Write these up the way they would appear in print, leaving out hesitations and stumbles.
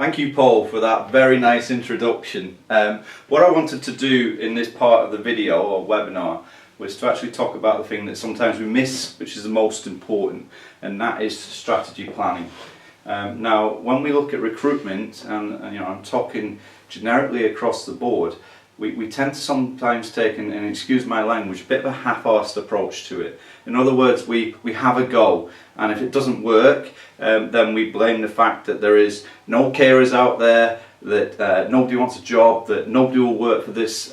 Thank you, Paul, for that very nice introduction. What I wanted to do in this part of the video or webinar was to actually talk about the thing that sometimes we miss, which is the most important, and that is strategy planning. Now, when we look at recruitment, and I'm talking generically across the board, we tend to sometimes take, and excuse my language, a bit of a half-arsed approach to it. In other words, we have a go, and if it doesn't work, then we blame the fact that there is no carers out there, that nobody wants a job, that nobody will work for this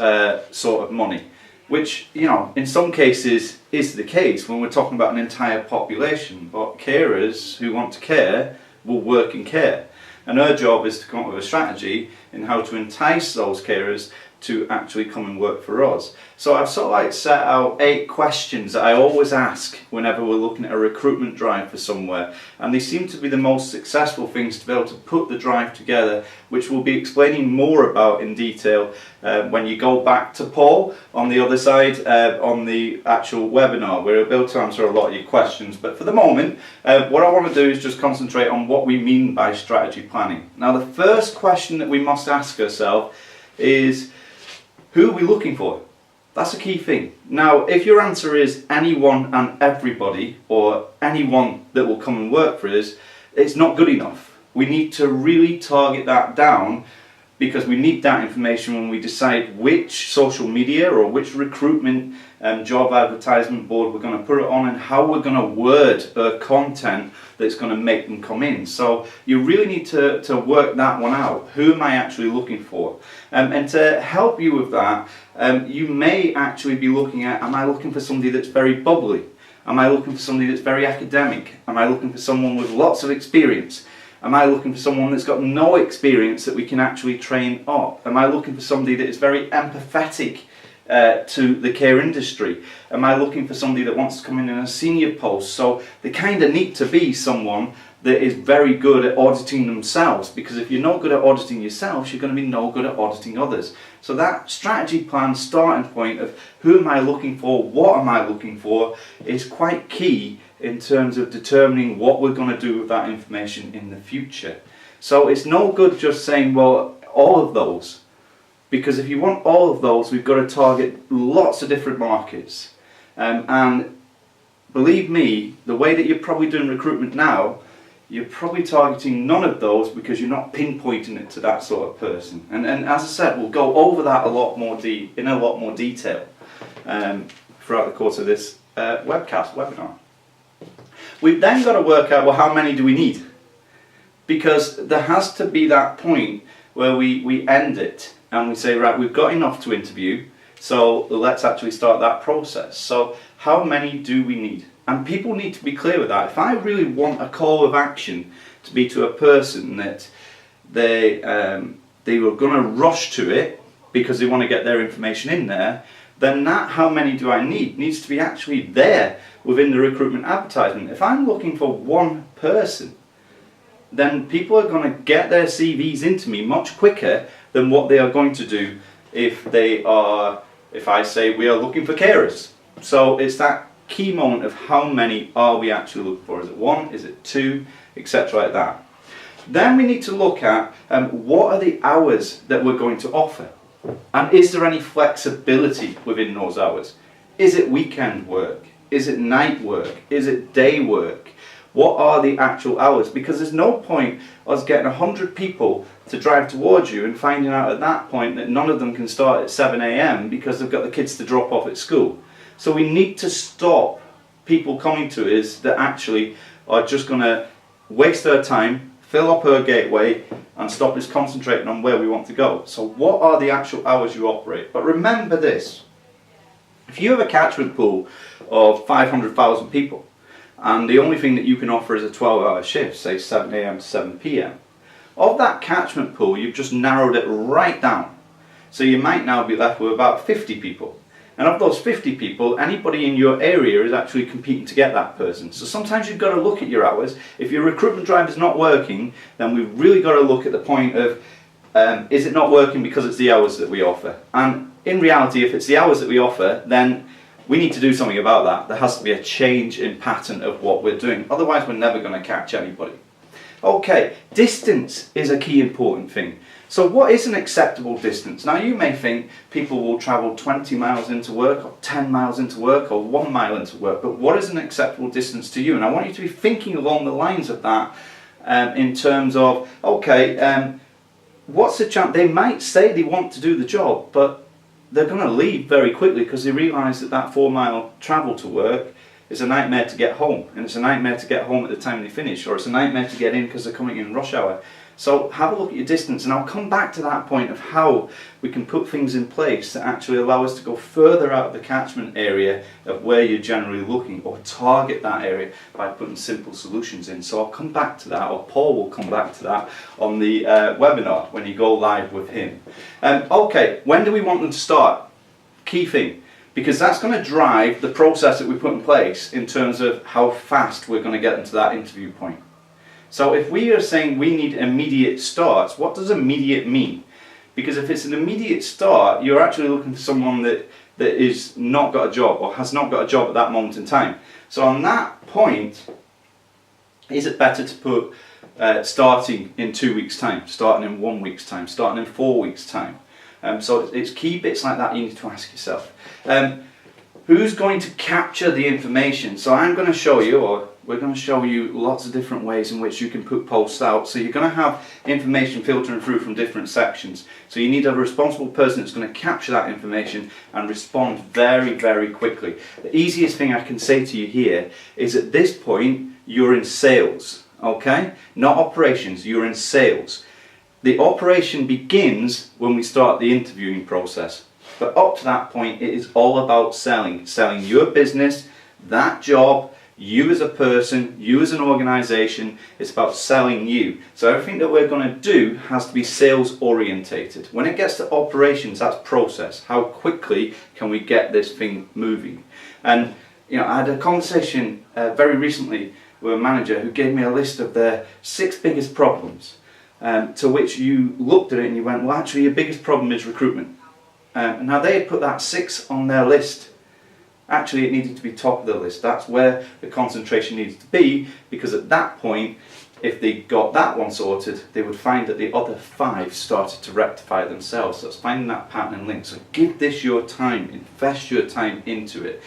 sort of money. Which, in some cases is the case when we're talking about an entire population, but carers who want to care will work in care. And our job is to come up with a strategy in how to entice those carers to actually come and work for us. So I've sort of like set out 8 questions that I always ask whenever we're looking at a recruitment drive for somewhere, and they seem to be the most successful things to be able to put the drive together, which we'll be explaining more about in detail when you go back to Paul on the other side on the actual webinar, where we'll be able to answer a lot of your questions. But for the moment, what I want to do is just concentrate on what we mean by strategy planning. Now, the first question that we must ask ourselves is, who are we looking for? That's a key thing. Now, if your answer is anyone and everybody, or anyone that will come and work for us, it's not good enough. We need to really target that down, because we need that information when we decide which social media or which recruitment job advertisement board we're going to put it on, and how we're going to word the content that's going to make them come in. So you really need to work that one out. Who am I actually looking for? And to help you with that, you may actually be looking at, am I looking for somebody that's very bubbly? Am I looking for somebody that's very academic? Am I looking for someone with lots of experience? Am I looking for someone that's got no experience that we can actually train up? Am I looking for somebody that is very empathetic to the care industry? Am I looking for somebody that wants to come in a senior post? So they kind of need to be someone that is very good at auditing themselves, because if you're not good at auditing yourself, you're going to be no good at auditing others. So that strategy plan starting point of who am I looking for, what am I looking for, is quite key in terms of determining what we're going to do with that information in the future. So it's no good just saying, well, all of those, because if you want all of those, we've got to target lots of different markets. And believe me, the way that you're probably doing recruitment now, you're probably targeting none of those, because you're not pinpointing it to that sort of person. And as I said, we'll go over that in a lot more detail throughout the course of this webinar. We've then got to work out, well, how many do we need? Because there has to be that point where we end it and we say, right, we've got enough to interview, so let's actually start that process. So how many do we need? And people need to be clear with that. If I really want a call of action to be to a person that they were going to rush to it because they want to get their information in there, then that how many do I need needs to be actually there within the recruitment advertisement. If I'm looking for one person, then people are going to get their CVs into me much quicker than what they are going to do if I say we are looking for carers. So it's that key moment of how many are we actually looking for. Is it 1? Is it 2? Etc. like that. Then we need to look at what are the hours that we're going to offer. And is there any flexibility within those hours? Is it weekend work? Is it night work? Is it day work? What are the actual hours? Because there's no point us getting 100 people to drive towards you and finding out at that point that none of them can start at 7 AM because they've got the kids to drop off at school. So we need to stop people coming to us that actually are just going to waste their time, fill up our gateway, and stop us concentrating on where we want to go. So what are the actual hours you operate? But remember this, if you have a catchment pool of 500,000 people, and the only thing that you can offer is a 12-hour shift, say 7 AM to 7 PM, of that catchment pool, you've just narrowed it right down. So you might now be left with about 50 people. And of those 50 people, anybody in your area is actually competing to get that person. So sometimes you've got to look at your hours. If your recruitment drive is not working, then we've really got to look at the point of, is it not working because it's the hours that we offer? And in reality, if it's the hours that we offer, then we need to do something about that. There has to be a change in pattern of what we're doing. Otherwise, we're never going to catch anybody. Okay, distance is a key important thing. So what is an acceptable distance? Now you may think people will travel 20 miles into work, or 10 miles into work, or 1 mile into work, but what is an acceptable distance to you? And I want you to be thinking along the lines of that in terms of, okay, what's the chance? They might say they want to do the job, but they're going to leave very quickly because they realise that that 4 mile travel to work is a nightmare to get home, and it's a nightmare to get home at the time they finish, or it's a nightmare to get in because they're coming in rush hour. So have a look at your distance, and I'll come back to that point of how we can put things in place that actually allow us to go further out of the catchment area of where you're generally looking, or target that area by putting simple solutions in. So I'll come back to that, or Paul will come back to that on the webinar when you go live with him. Okay, when do we want them to start? Key thing, because that's going to drive the process that we put in place in terms of how fast we're going to get them to that interview point. So if we are saying we need immediate starts, what does immediate mean? Because if it's an immediate start, you're actually looking for someone that is not got a job, or has not got a job at that moment in time. So on that point, is it better to put starting in 2 weeks' time, starting in 1 week's time, starting in 4 weeks' time? So it's key bits like that you need to ask yourself. Who's going to capture the information? So I'm going to show you, or we're going to show you lots of different ways in which you can put posts out. So you're going to have information filtering through from different sections. So you need a responsible person that's going to capture that information and respond very, very quickly. The easiest thing I can say to you here is at this point, you're in sales, okay? Not operations, you're in sales. The operation begins when we start the interviewing process. But up to that point, it is all about selling. Selling your business, that job, you as a person, you as an organisation. It's about selling you. So everything that we're going to do has to be sales orientated. When it gets to operations, that's process. How quickly can we get this thing moving? And I had a conversation very recently with a manager who gave me a list of their 6 biggest problems. To which you looked at it and you went, well, actually your biggest problem is recruitment. Now they had put that 6 on their list. Actually it needed to be top of the list. That's where the concentration needed to be, because at that point, if they got that one sorted, they would find that the other 5 started to rectify themselves. So it's finding that pattern and link. So give this your time, invest your time into it.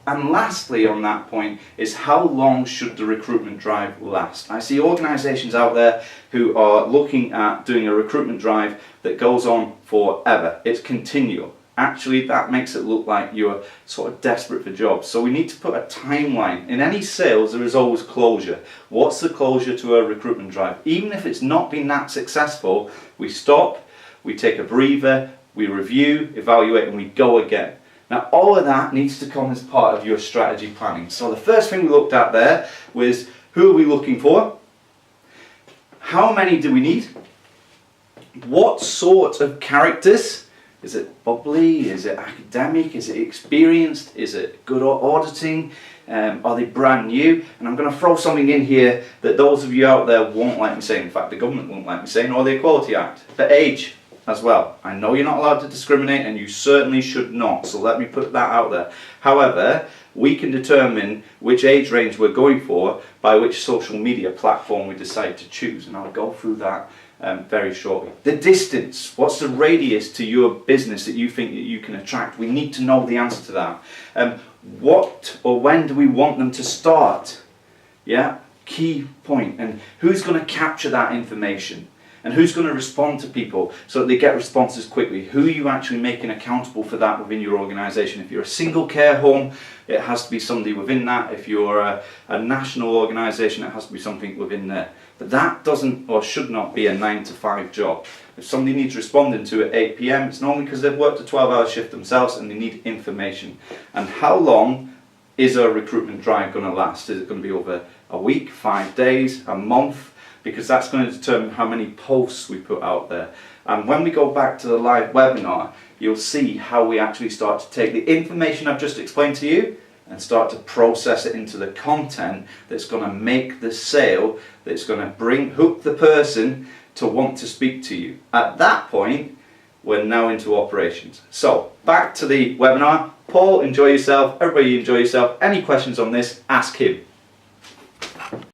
And lastly on that point is, how long should the recruitment drive last? I see organisations out there who are looking at doing a recruitment drive that goes on forever. It's continual. Actually, that makes it look like you're sort of desperate for jobs. So we need to put a timeline. In any sales, there is always closure. What's the closure to a recruitment drive? Even if it's not been that successful, we stop, we take a breather, we review, evaluate, and we go again. Now all of that needs to come as part of your strategy planning. So the first thing we looked at there was, who are we looking for? How many do we need? What sort of characters? Is it bubbly? Is it academic? Is it experienced? Is it good at auditing? Are they brand new? And I'm going to throw something in here that those of you out there won't like me saying. In fact, the government won't like me saying, or the Equality Act. The age as well. I know you're not allowed to discriminate, and you certainly should not, so let me put that out there. However, we can determine which age range we're going for by which social media platform we decide to choose, and I'll go through that very shortly. The distance, what's the radius to your business that you think that you can attract? We need to know the answer to that. What or when do we want them to start? Yeah, key point. And who's going to capture that information? And who's going to respond to people so that they get responses quickly? Who are you actually making accountable for that within your organisation? If you're a single care home, it has to be somebody within that. If you're a national organisation, it has to be something within there. But that doesn't or should not be a 9 to 5 job. If somebody needs responding to at 8 PM, it's normally because they've worked a 12-hour shift themselves and they need information. And how long is a recruitment drive going to last? Is it going to be over a week, 5 days, a month? Because that's going to determine how many posts we put out there. And when we go back to the live webinar, you'll see how we actually start to take the information I've just explained to you and start to process it into the content that's going to make the sale, that's going to hook the person to want to speak to you. At that point, we're now into operations. So back to the webinar. Paul, enjoy yourself. Everybody enjoy yourself. Any questions on this, ask him.